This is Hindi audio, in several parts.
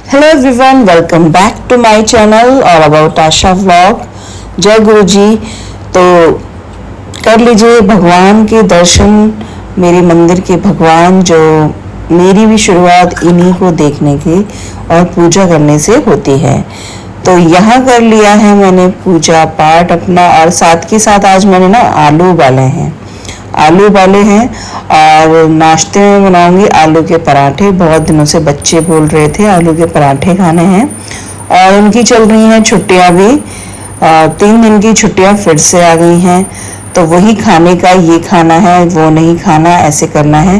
Hello everyone, welcome back to my channel और अबाउट आशा व्लॉग। जय गुरु जी। तो कर लीजिए भगवान के दर्शन, मेरे मंदिर के भगवान, जो मेरी भी शुरुआत इन्हीं को देखने की और पूजा करने से होती है। तो यहाँ कर लिया है मैंने पूजा पाठ अपना, और साथ के साथ आज मैंने ना आलू उबाले हैं और नाश्ते में बनाऊंगी आलू के पराठे। बहुत दिनों से बच्चे बोल रहे थे आलू के पराठे खाने हैं और उनकी चल रही हैं छुट्टियां भी। 3 दिन की छुट्टियां फिर से आ गई हैं, तो वही खाने का, ये खाना है वो नहीं खाना, ऐसे करना है।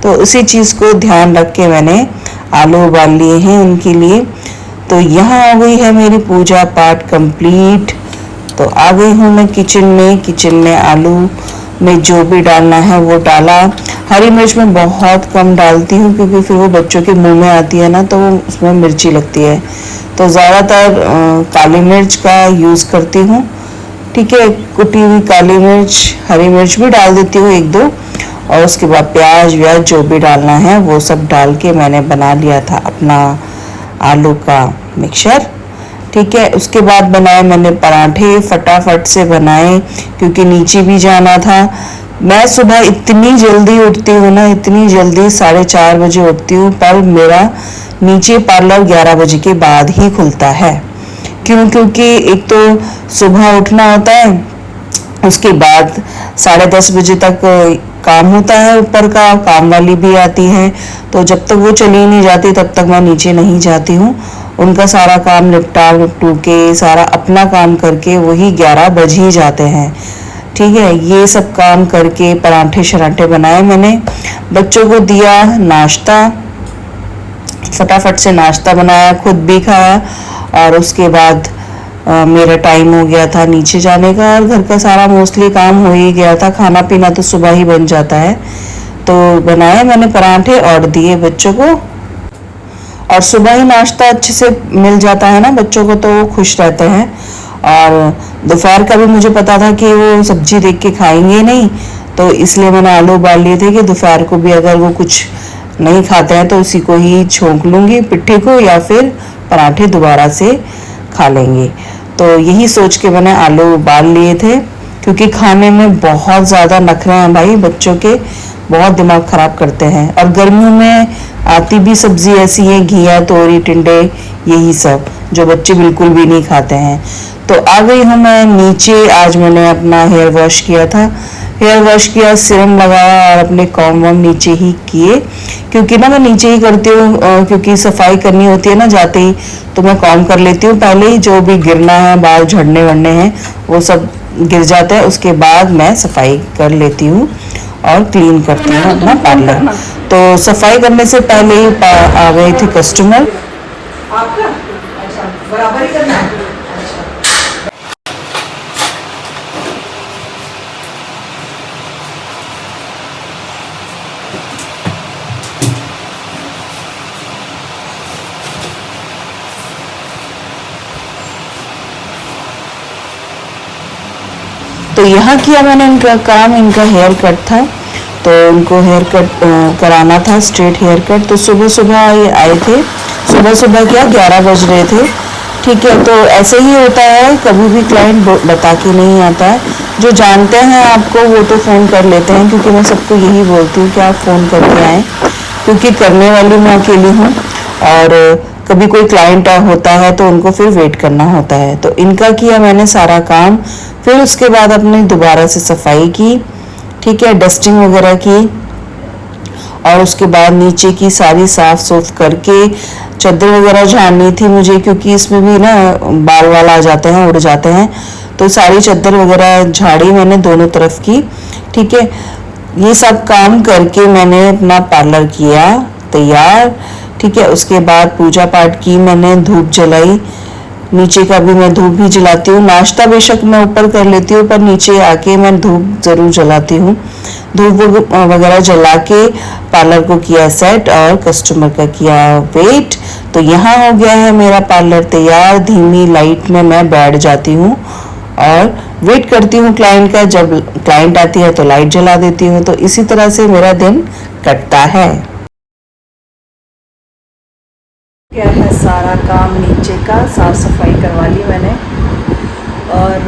तो उसी चीज़ को ध्यान रख के मैंने आलू उबाल लिए हैं उनके लिए। तो यहाँ हो गई है मेरी पूजा पाठ कंप्लीट। तो आ गई हूँ मैं किचन में आलू में जो भी डालना है वो डाला। हरी मिर्च मैं बहुत कम डालती हूँ क्योंकि फिर वो बच्चों के मुंह में आती है ना, तो उसमें मिर्ची लगती है। तो ज़्यादातर काली मिर्च का यूज़ करती हूँ। ठीक है, कुटी हुई काली मिर्च, हरी मिर्च भी डाल देती हूँ 1-2, और उसके बाद प्याज व्याज जो भी डालना है वो सब डाल के मैंने बना लिया था अपना आलू का मिक्सचर। ठीक है, उसके बाद बनाए मैंने पराठे, फटाफट से बनाए क्योंकि नीचे भी जाना था। मैं सुबह इतनी जल्दी उठती हूँ ना, इतनी जल्दी 4:30 बजे उठती हूँ, पर मेरा नीचे पार्लर 11 बजे के बाद ही खुलता है। क्योंकि एक तो सुबह उठना होता है, उसके बाद 10:30 बजे तक काम होता है, ऊपर का काम वाली भी आती है। तो जब तक वो चली नहीं जाती तब तक मैं नीचे नहीं जाती हूँ। उनका सारा काम निपटू के सारा अपना काम करके वही 11 बज ही जाते हैं। ठीक है, ये सब काम करके पराठे शराठे बनाए मैंने, बच्चों को दिया नाश्ता, फटाफट से नाश्ता बनाया, खुद भी खाया, और उसके बाद मेरा टाइम हो गया था नीचे जाने का, और घर का सारा मोस्टली काम हो ही गया था। खाना पीना तो सुबह ही बन जाता है। तो बनाए मैंने पराठे और दिए बच्चों को, और सुबह ही नाश्ता अच्छे से मिल जाता है ना बच्चों को, तो वो खुश रहते हैं। और दोपहर का भी मुझे पता था कि वो सब्जी देख के खाएंगे नहीं, तो इसलिए मैंने आलू उबाल लिए थे कि दोपहर को भी अगर वो कुछ नहीं खाते हैं तो उसी को ही छोंक लूँगी पिट्ठी को, या फिर पराठे दोबारा से खा लेंगे। तो यही सोच के मैंने आलू उबाल लिए थे, क्योंकि खाने में बहुत ज़्यादा नखरे हैं भाई बच्चों के, बहुत दिमाग ख़राब करते हैं। और गर्मियों में आती भी सब्जी ऐसी है, घिया तोरी टिंडे, यही सब जो बच्चे बिल्कुल भी नहीं खाते हैं। तो आ गई हूँ मैं नीचे। आज मैंने अपना हेयर वॉश किया था, हेयर वॉश किया, सीरम लगाया और अपने कॉम्ब वॉम्ब नीचे ही किए, क्योंकि ना मैं नीचे ही करती हूँ, क्योंकि सफाई करनी होती है ना जाते ही, तो मैं कॉम्ब कर लेती हूँ पहले ही। जो भी गिरना है, बाल झड़ने वड़ने हैं, वो सब गिर जाते हैं, उसके बाद मैं सफाई कर लेती हूँ और क्लीन करती हूँ अपना पार्लर। तो सफाई करने से पहले ही आ गए थे कस्टमर। आपका अच्छा बराबर ही करना है। तो यहाँ किया मैंने इनका काम, इनका हेयर कट था, तो उनको हेयर कट कराना था, स्ट्रेट हेयर कट। तो सुबह सुबह ये आए थे, सुबह क्या 11 बज रहे थे। ठीक है, तो ऐसे ही होता है, कभी भी क्लाइंट बता के नहीं आता है। जो जानते हैं आपको वो तो फ़ोन कर लेते हैं, क्योंकि मैं सबको यही बोलती हूँ कि आप फ़ोन करके आएँ, क्योंकि करने वाली मैं अकेली हूँ, और कभी कोई क्लाइंट होता है तो उनको फिर वेट करना होता है। तो इनका किया मैंने सारा काम, फिर उसके बाद अपने दोबारा से सफाई की। ठीक है, डस्टिंग वगैरह की, और उसके बाद नीचे की सारी साफ सुफ करके चादर वगैरह झाड़नी थी मुझे, क्योंकि इसमें भी ना बाल वाल आ जाते हैं, उड़ जाते हैं। तो सारी चादर वगैरह झाड़ी मैंने दोनों तरफ की। ठीक है, ये सब काम करके मैंने अपना पार्लर किया तैयार। ठीक है, उसके बाद पूजा पाठ की मैंने, धूप जलाई, नीचे का भी मैं धूप भी जलाती हूँ। नाश्ता बेशक मैं ऊपर कर लेती हूँ, पर नीचे आके मैं धूप ज़रूर जलाती हूँ। धूप वगैरह जला के पार्लर को किया सेट और कस्टमर का किया वेट। तो यहाँ हो गया है मेरा पार्लर तैयार। धीमी लाइट में मैं बैठ जाती हूँ और वेट करती हूँ क्लाइंट का। जब क्लाइंट आती है तो लाइट जला देती हूँ। तो इसी तरह से मेरा दिन कटता है। क्या है सारा काम नीचे का, साफ सफाई करवा ली मैंने और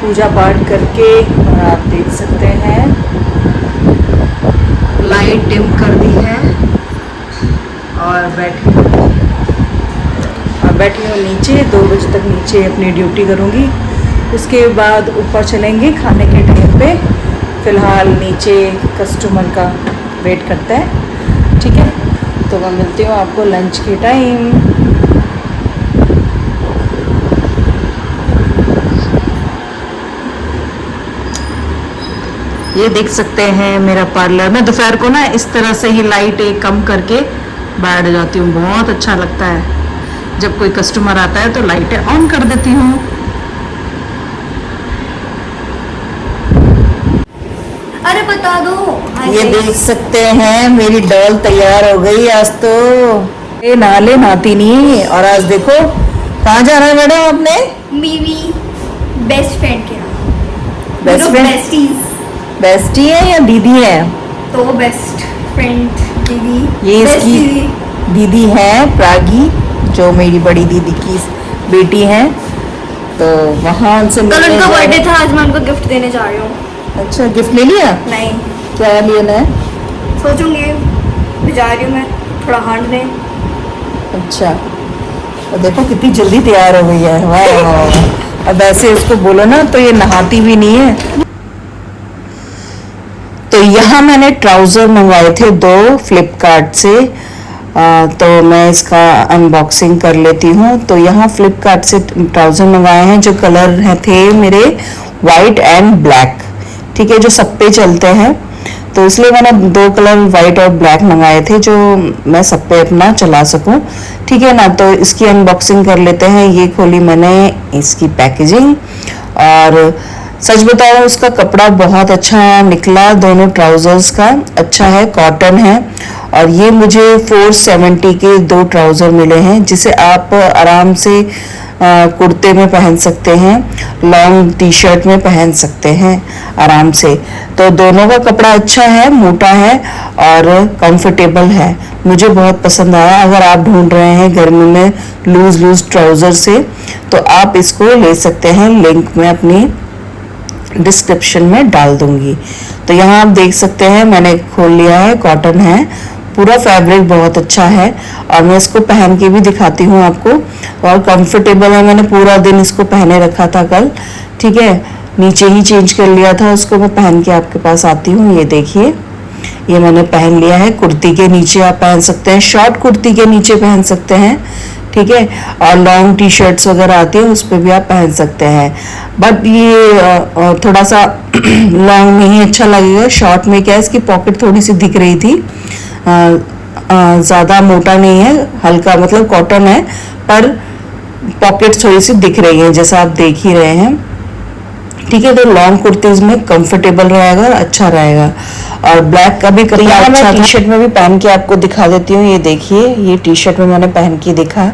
पूजा पाठ करके, और आप देख सकते हैं लाइट डिम कर दी है और बैठी हूँ नीचे। 2 बजे तक नीचे अपनी ड्यूटी करूँगी, उसके बाद ऊपर चलेंगे खाने के टाइम पे। फ़िलहाल नीचे कस्टमर का वेट करता है, ठीक है। तो मैं मिलती हूँ आपको लंच के टाइम। ये देख सकते हैं मेरा पार्लर। मैं दोपहर को ना इस तरह से ही लाइट एक कम करके बैठ जाती हूँ, बहुत अच्छा लगता है। जब कोई कस्टमर आता है तो लाइटें ऑन कर देती हूँ। अरे बता दो। ये देख सकते हैं मेरी डॉल तैयार हो गई आज तो। ये नाले नहाती नहीं, और आज देखो कहाँ जाना है मैडम आपने? मेरी बेस्ट फ्रेंड के यहाँ। Best friend? बेस्टीज। बेस्टी है या दीदी है? तो बेस्ट फ्रेंड दीदी। ये इसकी दीदी है प्रागी, जो मेरी बड़ी दीदी की बेटी है। तो वहाँ उनसे कल उनका बर्थडे था, आज मैं उनको गिफ्ट देने जा रही हूँ। अच्छा, गिफ्ट ले लिया? नहीं। क्या लेना है? सोचूंगी, जा रही हूँ मैं थोड़ा हांडने। अच्छा, तो देखो कितनी जल्दी तैयार हो गई है। वाह। अब ऐसे उसको बोलो ना तो ये नहाती भी नहीं है। तो यहाँ मैंने ट्राउज़र मंगवाए थे 2 फ्लिपकार्ट से। तो मैं इसका अनबॉक्सिंग कर लेती हूँ। तो यहाँ फ्लिपकार्ट से ट्राउज़र मंगाए हैं, जो कलर थे मेरे वाइट एंड ब्लैक, ठीक है, जो सब पे चलते हैं। तो इसलिए मैंने 2 कलर वाइट और ब्लैक मंगाए थे, जो मैं सब पे अपना चला सकूं, ठीक है ना। तो इसकी अनबॉक्सिंग कर लेते हैं। ये खोली मैंने इसकी पैकेजिंग, और सच बताओ उसका कपड़ा बहुत अच्छा निकला। दोनों ट्राउज़र्स का अच्छा है, कॉटन है। और ये मुझे 470 के 2 ट्राउज़र मिले हैं, जिसे आप आराम से कुर्ते में पहन सकते हैं, लॉन्ग टी शर्ट में पहन सकते हैं आराम से। तो दोनों का कपड़ा अच्छा है, मोटा है और कंफर्टेबल है। मुझे बहुत पसंद आया। अगर आप ढूंढ रहे हैं गर्मी में लूज ट्राउज़र से, तो आप इसको ले सकते हैं। लिंक मैं अपनी डिस्क्रिप्शन में डाल दूंगी। तो यहाँ आप देख सकते हैं मैंने खोल लिया है, कॉटन है, पूरा फैब्रिक बहुत अच्छा है। और मैं इसको पहन के भी दिखाती हूँ आपको, और कंफर्टेबल है। मैंने पूरा दिन इसको पहने रखा था कल, ठीक है, नीचे ही चेंज कर लिया था उसको। मैं पहन के आपके पास आती हूँ। ये देखिए, ये मैंने पहन लिया है। कुर्ती के नीचे आप पहन सकते हैं, शॉर्ट कुर्ती के नीचे पहन सकते हैं, ठीक है। और लॉन्ग टी शर्ट्स वगैरह आती है, उस पर भी आप पहन सकते हैं। बट ये थोड़ा सा लॉन्ग में ही अच्छा लगेगा। शॉर्ट में क्या है, इसकी पॉकेट थोड़ी सी दिख रही थी। ज़्यादा मोटा नहीं है, हल्का, मतलब कॉटन है, पर पॉकेट थोड़ी सी दिख रही है, जैसा आप देख ही रहे हैं, ठीक है। तो लॉन्ग कुर्तीज में कंफर्टेबल रहेगा और अच्छा रहेगा। और ब्लैक का भी कपड़ा अच्छा। टी शर्ट में भी पहन के आपको दिखा देती हूँ। ये देखिए, ये टी शर्ट में मैंने पहन के दिखा,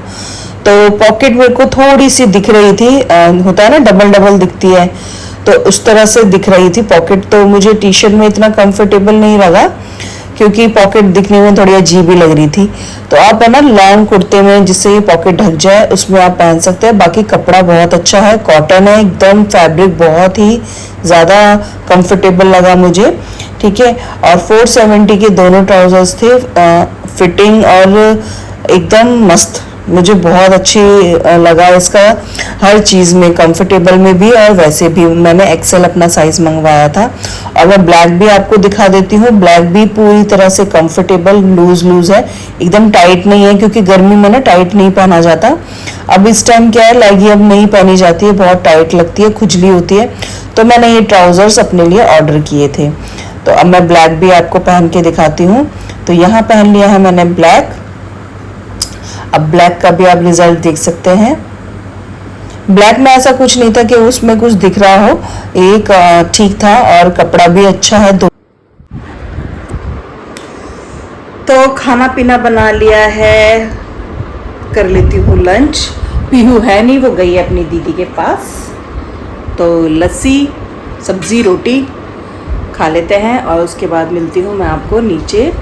तो पॉकेट मेरे को थोड़ी सी दिख रही थी। होता है ना, डबल दिखती है, तो उस तरह से दिख रही थी पॉकेट। तो मुझे टी शर्ट में इतना कंफर्टेबल नहीं लगा, क्योंकि पॉकेट दिखने में थोड़ी अजीब ही लग रही थी। तो आप है ना लॉन्ग कुर्ते में, जिससे ये पॉकेट ढक जाए, उसमें आप पहन सकते हैं। बाकी कपड़ा बहुत अच्छा है, कॉटन है एकदम, फैब्रिक बहुत ही ज़्यादा कंफर्टेबल लगा मुझे, ठीक है। और 470 के दोनों ट्राउजर्स थे, फिटिंग और एकदम मस्त। मुझे बहुत अच्छी लगा इसका हर चीज़ में, कंफर्टेबल में भी और वैसे भी। मैंने एक्सेल अपना साइज मंगवाया था। और मैं ब्लैक भी आपको दिखा देती हूँ। ब्लैक भी पूरी तरह से कंफर्टेबल, लूज है, एकदम टाइट नहीं है, क्योंकि गर्मी में ना टाइट नहीं पहना जाता। अब इस टाइम क्या है, लेगी अब नहीं पहनी जाती है, बहुत टाइट लगती है, खुजली होती है। तो मैंने ये ट्राउजर्स अपने लिए ऑर्डर किए थे। तो अब मैं ब्लैक भी आपको पहन के दिखाती हूँ। तो यहाँ पहन लिया है मैंने ब्लैक। अब ब्लैक का भी आप रिजल्ट देख सकते हैं। ब्लैक में ऐसा कुछ नहीं था कि उसमें कुछ दिख रहा हो, एक ठीक था, और कपड़ा भी अच्छा है। तो खाना पीना बना लिया है, कर लेती हूँ लंच। पीहू है नहीं, वो गई है अपनी दीदी के पास। तो लस्सी, सब्जी, रोटी खा लेते हैं, और उसके बाद मिलती हूँ मैं आपको नीचे,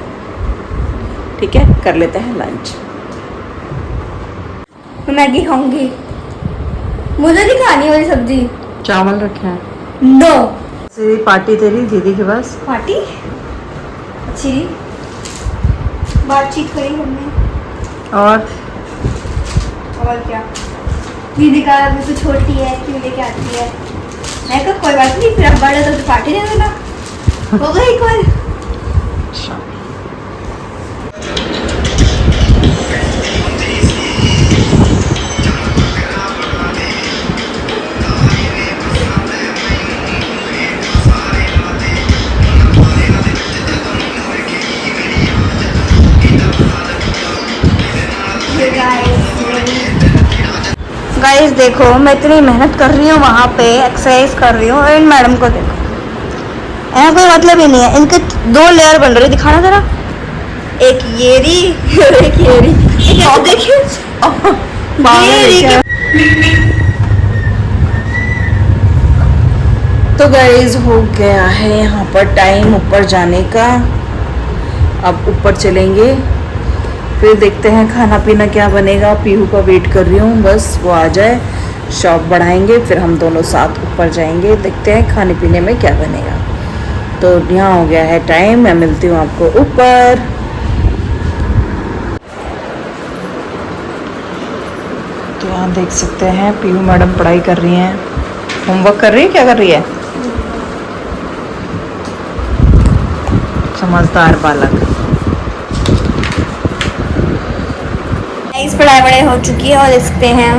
ठीक है। कर लेते हैं लंच। मैं मैगी खाऊंगी, मुझे नहीं खानी वाली सब्जी। चावल रखे हैं। नो पार्टी तेरी दीदी के पास। पार्टी अच्छी बातचीत करी हमने। और क्या, दीदी का अभी तो छोटी है, क्यों लेके आती है। मैं कहा कोई बात नहीं, फिर अब बड़ा तो पार्टी दे देना, होगा एक बार। गाइस देखो, मैं इतनी मेहनत कर रही हूँ, वहाँ पे एक्सरसाइज कर रही हूँ, और इन मैडम को देखो, ऐसा कोई मतलब ही नहीं है। इनके 2 लेयर बन रहे, दिखाना जरा, एक ये रही और एक ये रही। देखिए तो गाइस हो गया है यहाँ पर टाइम ऊपर जाने का। अब ऊपर चलेंगे, फिर देखते हैं खाना पीना क्या बनेगा। पीहू का वेट कर रही हूँ, बस वो आ जाए, शॉप बढ़ाएंगे, फिर हम दोनों साथ ऊपर जाएंगे, देखते हैं खाने पीने में क्या बनेगा। तो यहाँ हो गया है टाइम, मैं मिलती हूँ आपको ऊपर। तो यहाँ देख सकते हैं पीहू मैडम पढ़ाई कर रही हैं, होमवर्क कर रही है, क्या कर रही है? समझदार बालक। इस पढ़ाई बड़े हो चुकी है, और देखते हैं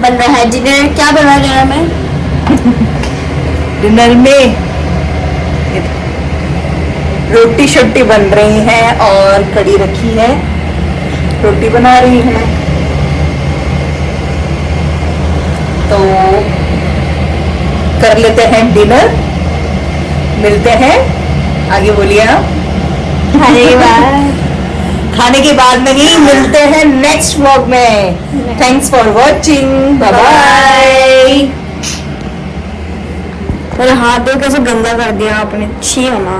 बन रहा है डिनर। क्या बन रहा है डिनर में? डिनर में रोटी शोटी बन रही है और कड़ी रखी है, रोटी बना रही है। तो कर लेते हैं डिनर, मिलते हैं आगे। बोलिए आप। खाने के बाद नहीं, मिलते हैं नेक्स्ट व्लॉग में। Thanks for watching, bye bye. मेरे हाथ कैसे गंदा कर दिया आपने, छी मामा।